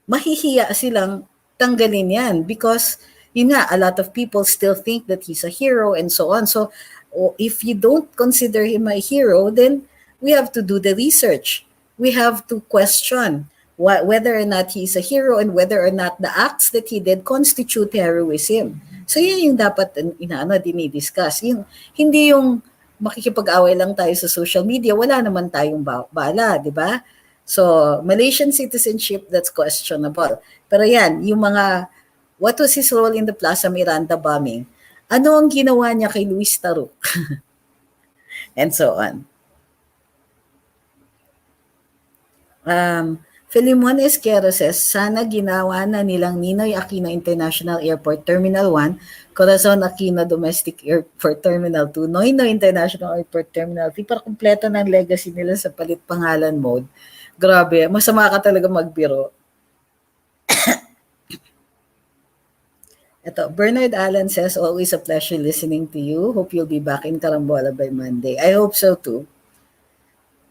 mahihiya silang tanggalin yan because yun nga, a lot of people still think that he's a hero and so on. So if you don't consider him a hero, then we have to do the research. We have to question whether or not he's a hero and whether or not the acts that he did constitute heroism. So yun yung dapat dinidiscuss. Yung, hindi yung makikipag-away lang tayo sa social media, wala naman tayong bala, di ba? So, Malaysian citizenship, that's questionable. Pero yan, yung mga, what was his role in the Plaza Miranda bombing? Ano ang ginawa niya kay Luis Taruk? And so on. Filimon Esquero says, sana ginawa na nilang Ninoy Aquino International Airport Terminal 1, Corazon Aquino Domestic Airport Terminal 2, Noynoy International Airport Terminal 3 para kumpleto ng legacy nila sa palit pangalan mode. Grabe, masama ka talaga magbiro. Ito, Bernard Allen says, always a pleasure listening to you. Hope you'll be back in Carambola by Monday. I hope so too.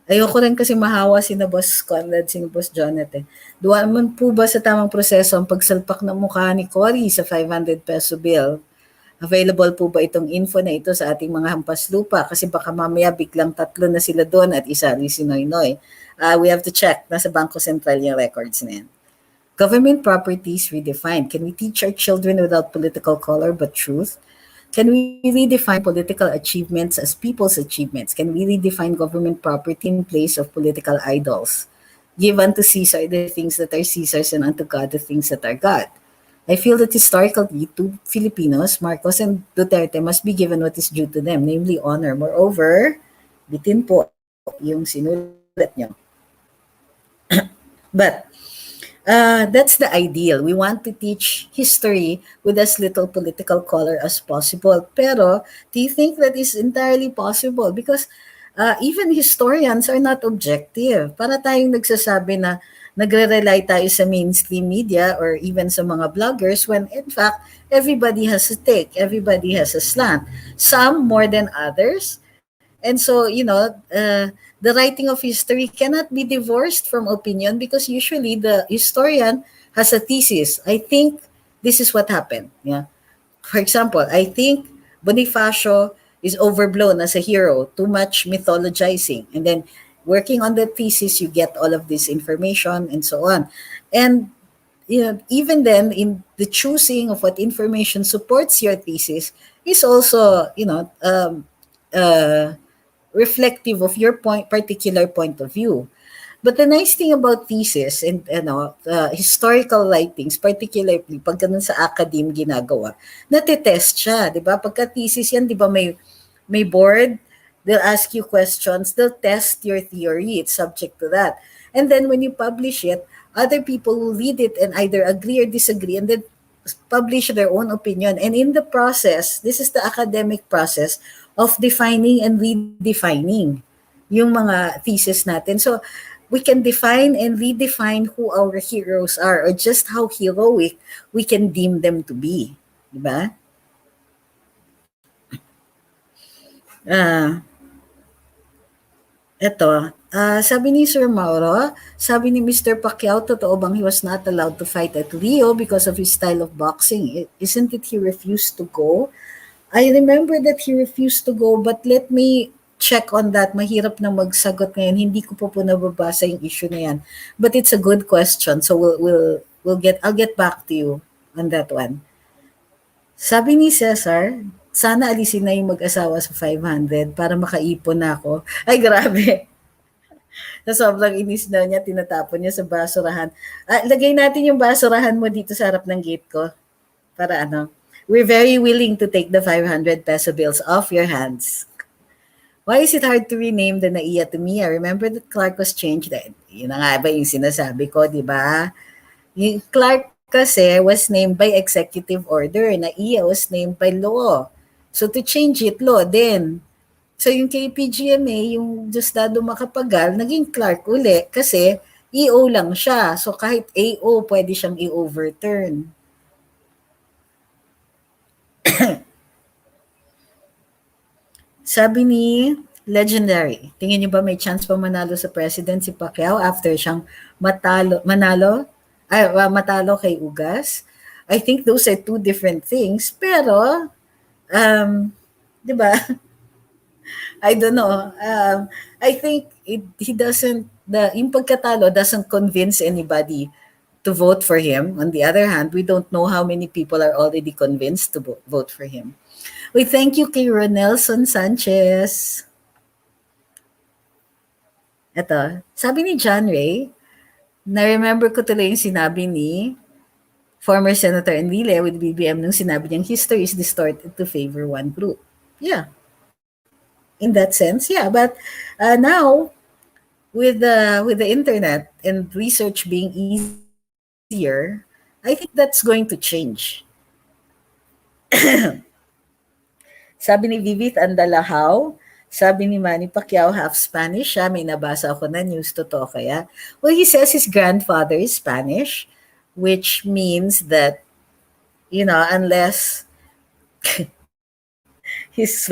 Ayoko rin kasi mahawa si na Boss Conrad, si na Boss Jonathan. Duwan man po ba sa tamang proseso ang pagsalpak ng mukha ni Cory sa 500 peso bill? Available po ba itong info na ito sa ating mga hampas lupa? Kasi baka mamaya biglang 3 na sila doon at isa rin si Noynoy. We have to check. Nasa Bangko Sentral yung records na yan. Government properties redefined. Can we teach our children without political color but truth? Can we redefine political achievements as people's achievements? Can we redefine government property in place of political idols? Give unto Caesar the things that are Caesar's and unto God the things that are God. I feel that historically, to Filipinos, Marcos and Duterte must be given what is due to them, namely honor. Moreover, bitin po yung sinulat nyo. But that's the ideal. We want to teach history with as little political color as possible. Pero do you think that is entirely possible? Because even historians are not objective. Para tayong nagsasabi na nagre-rely tayo sa mainstream media or even sa mga bloggers when in fact, everybody has a take, everybody has a slant. Some more than others. And so, the writing of history cannot be divorced from opinion because usually the historian has a thesis. I think this is what happened. Yeah. For example, I think Bonifacio is overblown as a hero, too much mythologizing. And then working on the thesis, you get all of this information and so on. And even then, in the choosing of what information supports your thesis is also, reflective of your particular point of view. But the nice thing about thesis and historical writings, particularly pag ganun sa academe ginagawa, natitest siya, 'di ba? Pagka thesis yan, 'di ba may board, they'll ask you questions, they'll test your theory, it's subject to that. And then when you publish it, other people will read it and either agree or disagree and then publish their own opinion. And in the process, this is the academic process of defining and redefining yung mga thesis natin. So, we can define and redefine who our heroes are or just how heroic we can deem them to be. Diba? Sabi ni Sir Mauro, sabi ni Mr. Pacquiao, totoo bang he was not allowed to fight at Rio because of his style of boxing? Isn't it he refused to go? I remember that he refused to go, but let me check on that. Mahirap na magsagot ngayon. Hindi ko po nababasa yung issue na yan. But it's a good question. So I'll get back to you on that one. Sabi ni Cesar, sana alisin na yung mag-asawa sa 500 para makaipon na ako. Ay, grabe. Sa sobrang inis na niya, tinatapon niya sa basurahan. Lagay natin yung basurahan mo dito sa harap ng gate ko. Para we're very willing to take the 500 peso bills off your hands. Why is it hard to rename the NAIA to Mia? Remember that Clark was changed? Yun na nga ba yung sinasabi ko, di ba? Yung Clark kasi was named by executive order. NAIA was named by law. So to change it, law din. So yung KPGMA, yung Diosdado Macapagal, naging Clark uli kasi EO lang siya. So kahit AO, pwede siyang i-overturn. Sabi ni Legendary, tingin niyo ba may chance pa manalo sa president si Pacquiao after siyang matalo kay Ugas? I think those are two different things. Pero, di ba? I don't know. I think he doesn't, yung pagkatalo doesn't convince anybody to vote for him. On the other hand, we don't know how many people are already convinced to vote for him. We thank you kay Ronelson Sanchez. Ito, sabi ni John Ray, na-remember ko tuloy yung sinabi ni former Senator Enrile with BBM nung sinabi niyang history is distorted to favor one group. Yeah, in that sense, yeah. But now, with the internet and research being easier, I think that's going to change. Sabi ni Vivith Andalahaw, sabi ni Manny Pacquiao, half Spanish siya. May nabasa ako na news, totoo kaya? Well, he says his grandfather is Spanish, which means that, unless his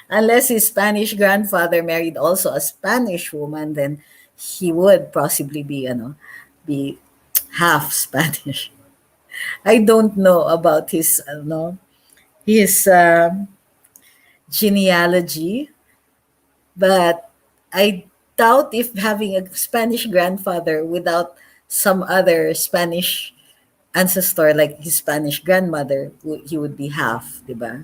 unless his Spanish grandfather married also a Spanish woman, then he would possibly be half Spanish. I don't know about his genealogy, but I doubt if having a Spanish grandfather without some other Spanish ancestor like his Spanish grandmother, he would be half, di ba?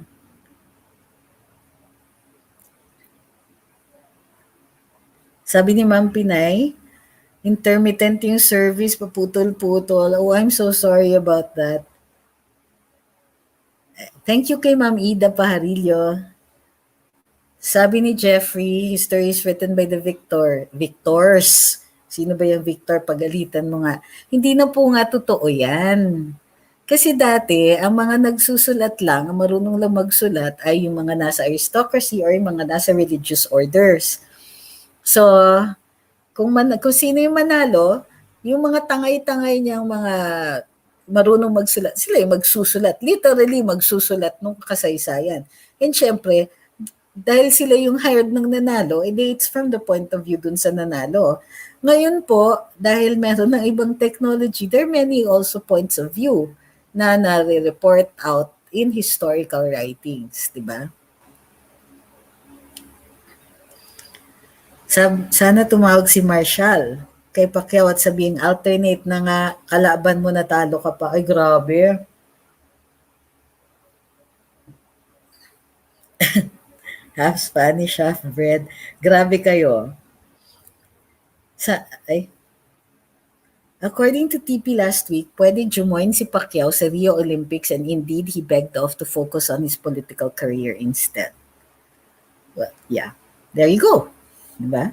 Sabi ni Ma'am Pinay, intermittent yung service, paputol-putol. Oh, I'm so sorry about that. Thank you kay Ma'am Ida Pajarillo. Sabi ni Jeffrey, history is written by the victors. Sino ba yung Victor? Pagalitan mo nga. Hindi na po nga totoo yan. Kasi dati, ang mga nagsusulat lang, ang marunong lang magsulat ay yung mga nasa aristocracy or yung mga nasa religious orders. So, kung sino yung manalo, yung mga tangay-tangay niyang mga marunong magsulat, sila yung magsusulat. Literally, magsusulat ng kasaysayan. And syempre, dahil sila yung hired ng nanalo, it's from the point of view dun sa nanalo. Ngayon po, dahil meron ng ibang technology, there are many also points of view na nare-report out in historical writings, di ba? Sana tumawag si Marshall kay Pacquiao at sabihing alternate na nga, kalaban mo natalo ka pa. Ay, grabe. Half Spanish, half bred. Grabe kayo. According to TP last week, pwede jumoin si Pacquiao sa Rio Olympics and indeed he begged off to focus on his political career instead. Well, yeah. There you go. Diba?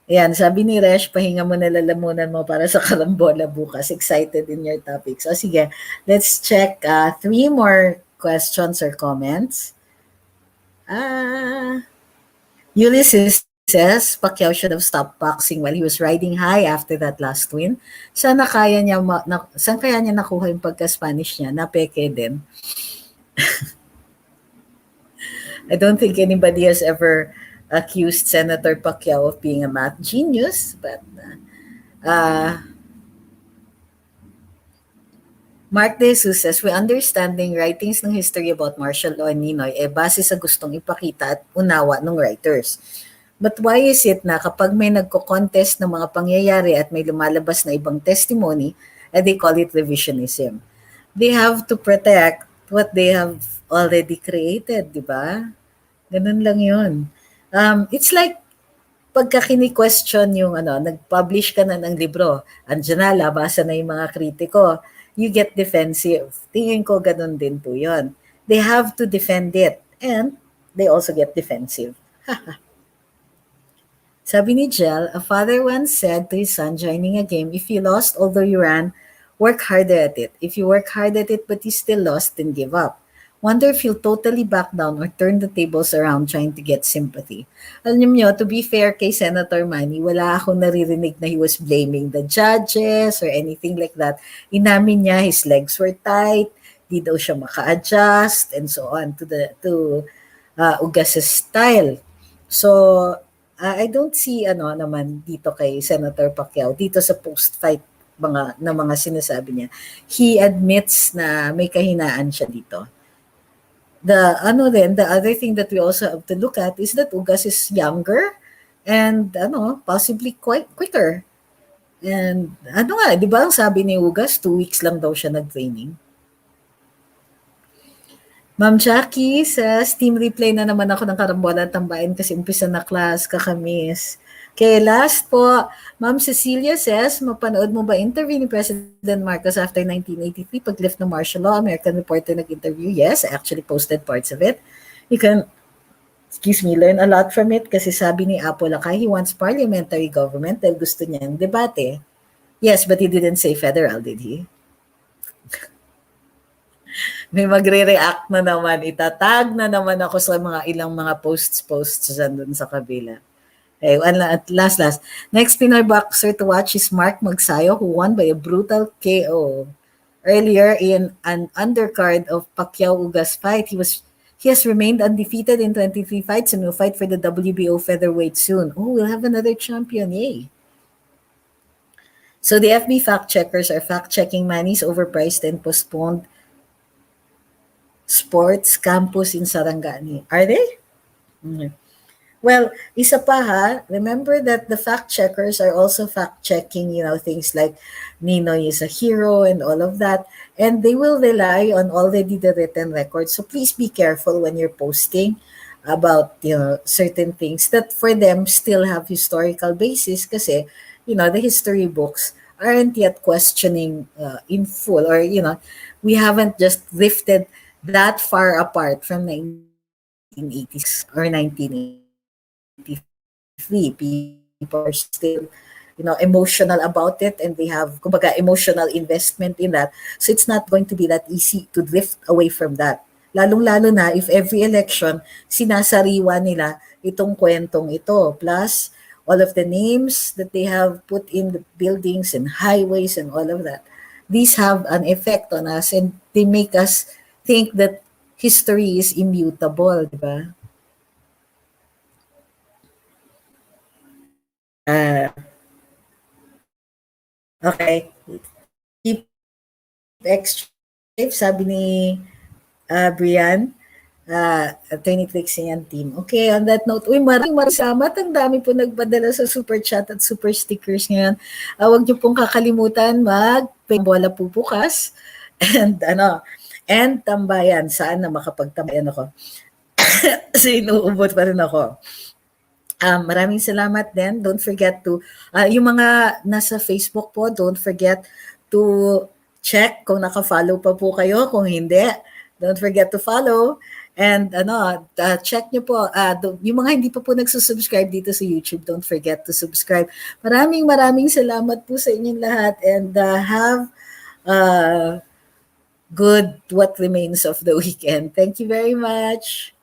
Ayan, sabi ni Resh, pahinga mo na lalamunan mo para sa karambola bukas. Excited in your topics. O sige, let's check 3 more questions or comments. Ulysses says, Pacquiao should have stopped boxing while he was riding high after that last win. Saan kaya niya nakuha yung pagka-Spanish niya? Napeke din. I don't think anybody has ever accused Senator Pacquiao of being a math genius, but Mark De Jesus says, we understanding writings ng history about martial law and Ninoy base sa gustong ipakita at unawa ng writers. But why is it na kapag may nagko-contest ng mga pangyayari at may lumalabas na ibang testimony, they call it revisionism? They have to protect what they have already created, di ba? Ganun lang yun. It's like pagka kini-question yung nag-publish ka na ng libro, andyan na, labasa na yung mga kritiko, you get defensive. Tingin ko ganun din po yun. They have to defend it and they also get defensive. Sabi ni Jel, a father once said to his son joining a game, if you lost although you ran, work harder at it. If you work hard at it but you still lost, then give up. Wonder if he'll totally back down or turn the tables around trying to get sympathy. Alam niyo, to be fair kay Senator Manny, wala akong naririnig na he was blaming the judges or anything like that. Inamin niya, his legs were tight, di daw siya maka-adjust, and so on to Ugas's style. So, I don't see ano naman dito kay Senator Pacquiao, dito sa post-fight na mga sinasabi niya. He admits na may kahinaan siya dito. The other thing that we also have to look at is that Ugas is younger and possibly quite quicker. And di ba ang sabi ni Ugas, 2 weeks lang daw siya nag-training. Ma'am Jackie says, team replay na naman ako ng Karambola at Tambayan kasi umpisa na class, kakamis. Okay, last po, Ma'am Cecilia says, mapanood mo ba interview ni President Marcos after 1983 pag-lift ng martial law? American Reporter nag-interview. Yes, I actually posted parts of it. You can, learn a lot from it kasi sabi ni Apo Lakay, he wants parliamentary government dahil gusto niya ng debate. Yes, but he didn't say federal, did he? May magre-react na naman, itatag na naman ako sa mga ilang mga posts dyan sa kabila. Okay, at last. Next Pinoy boxer to watch is Mark Magsayo, who won by a brutal KO. Earlier in an undercard of Pacquiao-Ugas fight, he has remained undefeated in 23 fights and will fight for the WBO featherweight soon. Oh, we'll have another champion, yay. So the FB fact checkers are fact-checking Manny's overpriced and postponed sports campus in Sarangani. Are they? Well, isa pa ha, remember that the fact checkers are also fact checking, things like Ninoy is a hero and all of that. And they will rely on already the written records. So please be careful when you're posting about, certain things that for them still have historical basis kasi, the history books aren't yet questioning in full or, we haven't just drifted that far apart from 1986 or 1983. People are still, emotional about it and they have, kumbaga, emotional investment in that. So it's not going to be that easy to drift away from that. Lalong-lalo na if every election, sinasariwa nila itong kwentong ito. Plus, all of the names that they have put in the buildings and highways and all of that. These have an effect on us and they make us think that history is immutable, di ba? Okay. Keep extra safe, sabi ni Brian, Attorney Trixie and team. Okay, on that note, maraming salamat. Ang dami po nagpadala sa super chat at super stickers ngayon. Huwag niyo pong kakalimutan bola po bukas. And tambayan. Saan na makapagtambayan ako? Kasi inuubot pa rin ako. Maraming salamat din. Don't forget to, yung mga nasa Facebook po, don't forget to check kung naka-follow pa po kayo. Kung hindi, don't forget to follow. And check nyo po, yung mga hindi pa po nagsusubscribe dito sa YouTube, don't forget to subscribe. Maraming salamat po sa inyong lahat and have good what remains of the weekend. Thank you very much.